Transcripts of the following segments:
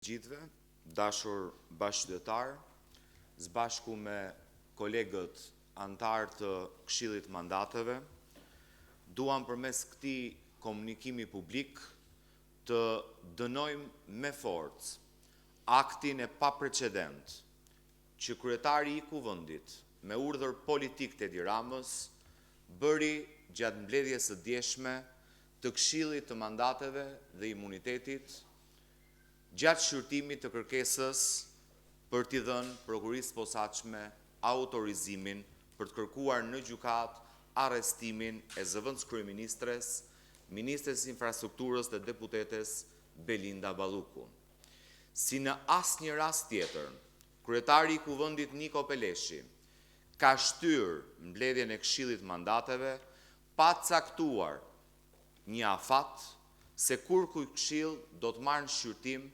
Gjithve, dashur bashkëqytetar, bashku me kolegët antar të Këshillit Mandateve, duam përmes këtij komunikimi publik të dënojmë me forcë aktin e paprecedent që kryetari i Kuvendit me urdhër politik të Edi Ramës bëri gjatë mbledhjes së djeshme të Këshillit të Mandateve dhe Imunitetit gjatë shqyrtimit të kërkesës për t'i dhënë prokurisë posaçme autorizimin për të kërkuar në gjykatë arrestimin e zëvendës kryeministres, ministres infrastrukturës dhe deputetes Belinda Balluku. Si në asnjë rast tjetër, kryetari i Kuvendit Niko Peleshi ka shtyrë mbledhjen e Këshillit Mandateve pa caktuar një afat se kur ky këshill do të marrë në shqyrtim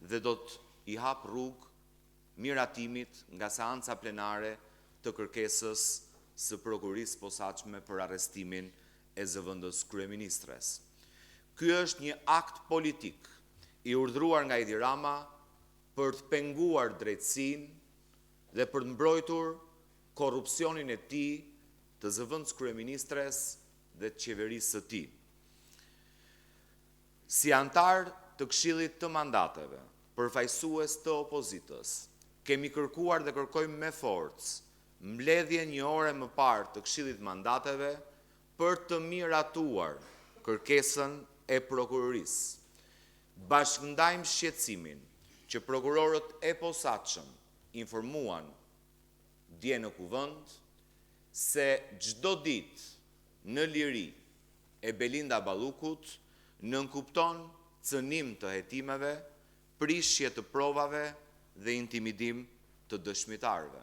dhe do të i hap rrugë miratimit nga seanca plenare të kërkesës së prokurisë posaçme për arrestimin e zëvendës kryeministres. Ky është një akt politik i urdhëruar nga Edi Rama për të penguar drejtësinë dhe për të mbrojtur korrupsionin e tij të zëvendës kryeministres dhe të qeverisë së tij. Si antar të Këshillit të Mandateve, përfaqësues të opozitës, kemi kërkuar dhe kërkojmë me forcë mbledhje një ore më parë të Këshillit Mandateve për të miratuar kërkesën e prokurorisë. Bashkëndajmë shqetësimin që prokurorët e posaçëm informuan dje në Kuvend se çdo ditë në liri e Belinda Ballukut nënkupton cënim të hetimeve, prishje të provave dhe intimidim të dëshmitarëve.